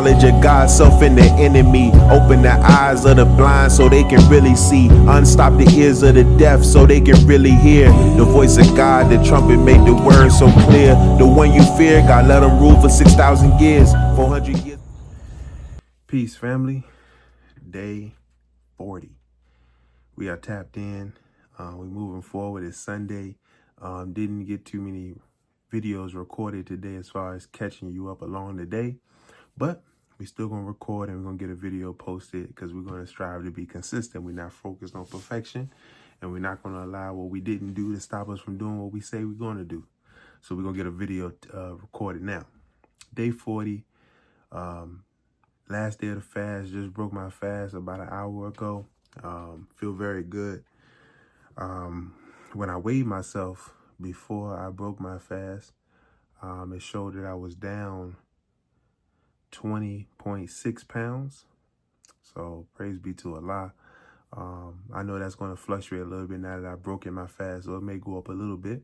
knowledge of God's self and the enemy. Open the eyes of the blind so they can really see. Unstop the ears of the deaf so they can really hear the voice of God. The trumpet made the word so clear. The one you fear, God let him rule for 6,000 years, 400 years. Peace, family. Day 40. We are tapped in. We're moving forward. It's Sunday. Didn't get too many videos recorded today as far as catching you up along the day, but we're still going to record and we're going to get a video posted because we're going to strive to be consistent. We're not focused on perfection, and we're not going to allow what we didn't do to stop us from doing what we say we're going to do. So we're going to get a video recorded now. Day 40. Last day of the fast. Just broke my fast about an hour ago. Feel very good. When I weighed myself before I broke my fast, it showed that I was down 20.6 pounds. So praise be to Allah. I know that's going to fluctuate a little bit now that I've broken my fast, so it may go up a little bit,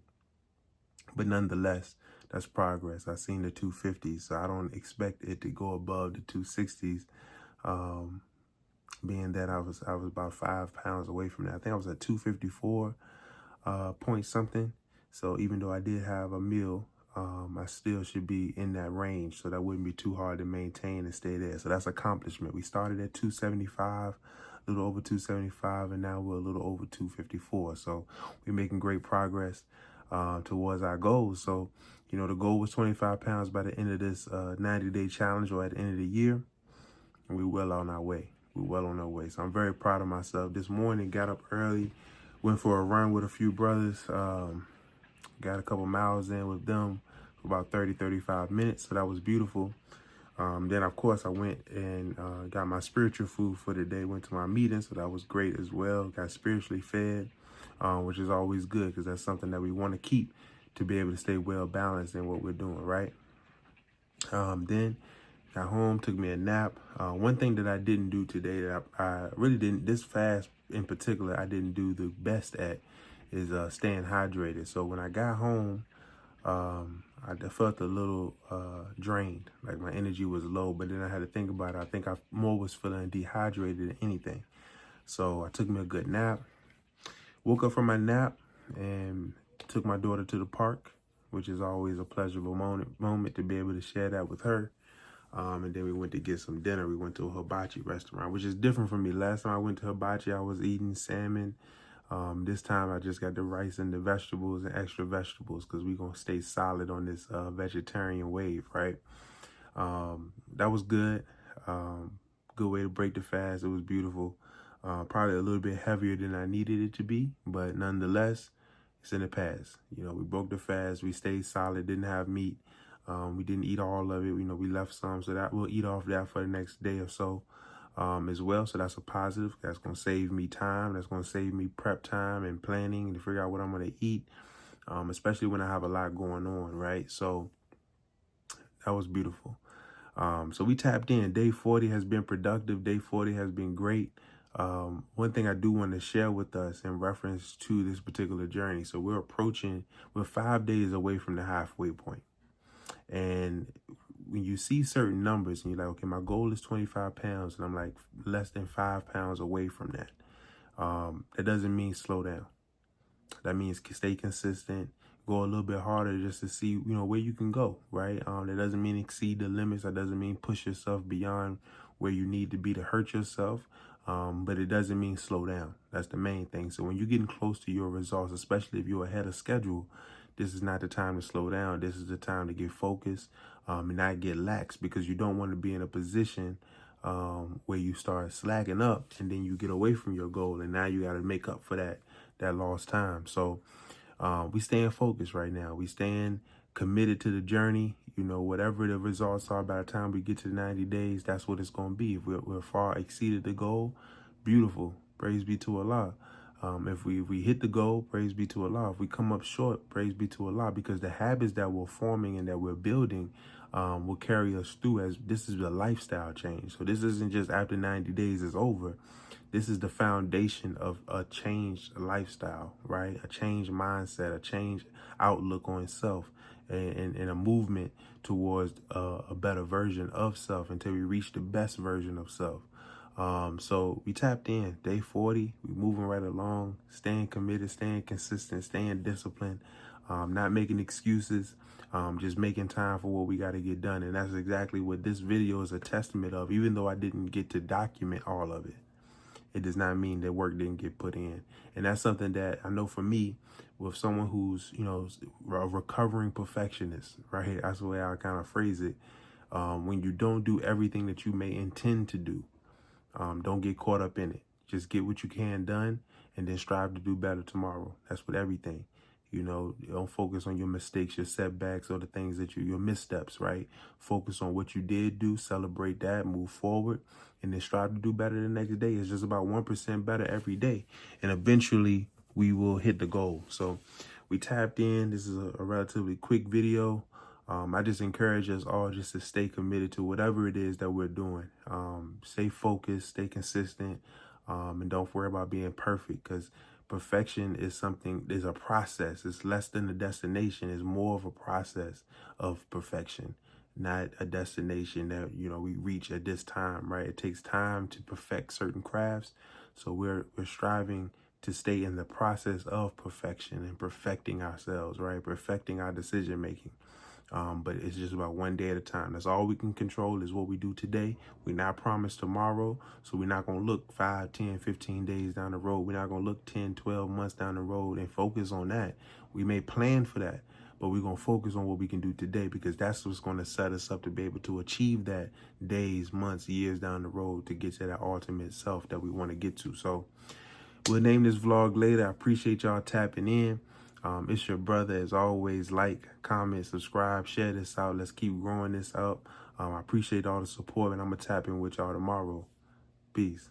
but nonetheless, that's progress. I've seen the 250s, so I don't expect it to go above the 260s. Being that I was about 5 pounds away from that. I think I was at 254 point something. So even though I did have a meal, I still should be in that range. So that wouldn't be too hard to maintain and stay there. So that's accomplishment. We started at 275, a little over 275, and now we're a little over 254. So we're making great progress towards our goals. So, you know, the goal was 25 pounds by the end of this 90-day challenge, or at the end of the year. And we're well on our way. We're well on our way. So I'm very proud of myself. This morning, got up early, went for a run with a few brothers, got a couple miles in with them for about 35 minutes. So that was beautiful. Then, of course, I went and got my spiritual food for the day, went to my meeting. So that was great as well. Got spiritually fed, which is always good because that's something that we want to keep to be able to stay well balanced in what we're doing, right? Then got home, took me a nap. One thing that I didn't do today that I really didn't, this fast in particular, I didn't do the best at is staying hydrated. So when I got home, I felt a little drained, like my energy was low, but then I had to think about it. I think I more was feeling dehydrated than anything. So I took me a good nap, woke up from my nap and took my daughter to the park, which is always a pleasurable moment to be able to share that with her. And then we went to get some dinner. We went to a hibachi restaurant, which is different from me. Last time I went to hibachi, I was eating salmon. This time I just got the rice and the vegetables and extra vegetables because we're going to stay solid on this vegetarian wave, right? That was good. Good way to break the fast. It was beautiful. Probably a little bit heavier than I needed it to be, but nonetheless, it's in the past. You know, we broke the fast. We stayed solid, didn't have meat. We didn't eat all of it. You know, we left some, so that we'll eat off that for the next day or so as well. So that's a positive. That's going to save me time. That's going to save me prep time and planning and to figure out what I'm going to eat, especially when I have a lot going on, right? So that was beautiful. So we tapped in. Day 40 has been productive. Day 40 has been great. One thing I do want to share with us in reference to this particular journey. So we're 5 days away from the halfway point. And when you see certain numbers and you're like, okay, my goal is 25 pounds and I'm like less than 5 pounds away from that. That doesn't mean slow down. That means stay consistent, go a little bit harder just to see, you know, where you can go, right? That doesn't mean exceed the limits. That doesn't mean push yourself beyond where you need to be to hurt yourself. But it doesn't mean slow down. That's the main thing. So when you're getting close to your results, especially if you're ahead of schedule, this is not the time to slow down. This is the time to get focused and not get lax, because you don't want to be in a position where you start slacking up and then you get away from your goal. And now you got to make up for that lost time. So we staying focused right now. We staying committed to the journey. You know, whatever the results are by the time we get to the 90 days, that's what it's going to be. If we're far exceeded the goal, beautiful. Praise be to Allah. If we hit the goal, praise be to Allah. If we come up short, praise be to Allah, because the habits that we're forming and that we're building will carry us through, as this is a lifestyle change. So this isn't just after 90 days is over. This is the foundation of a changed lifestyle, right? A changed mindset, a changed outlook on self. and a movement towards a better version of self until we reach the best version of self. So we tapped in day 40. We moving right along, staying committed, staying consistent, staying disciplined, not making excuses, just making time for what we got to get done. And that's exactly what this video is a testament of. Even though I didn't get to document all of it, it does not mean that work didn't get put in. And that's something that I know for me, with someone who's, a recovering perfectionist, right? That's the way I kind of phrase it. When you don't do everything that you may intend to do, don't get caught up in it. Just get what you can done and then strive to do better tomorrow. That's with everything. Don't focus on your mistakes, your setbacks, or the things that your missteps, right? Focus on what you did do, celebrate that, move forward, and then strive to do better the next day. It's just about 1% better every day. And eventually we will hit the goal. So we tapped in. This is a relatively quick video. I just encourage us all just to stay committed to whatever it is that we're doing. Stay focused, stay consistent, and don't worry about being perfect, because perfection is a process. It's less than a destination. It's more of a process of perfection, not a destination that, we reach at this time, right? It takes time to perfect certain crafts. So we're striving to stay in the process of perfection and perfecting ourselves, right? Perfecting our decision making. But it's just about one day at a time. That's all we can control is what we do today. We're not promised tomorrow, so we're not going to look 5, 10, 15 days down the road. We're not going to look 10, 12 months down the road and focus on that. We may plan for that, but we're going to focus on what we can do today, because that's what's going to set us up to be able to achieve that days, months, years down the road to get to that ultimate self that we want to get to. So we'll name this vlog later. I appreciate y'all tapping in. It's your brother. As always, like, comment, subscribe, share this out. Let's keep growing this up. I appreciate all the support, and I'm going to tap in with y'all tomorrow. Peace.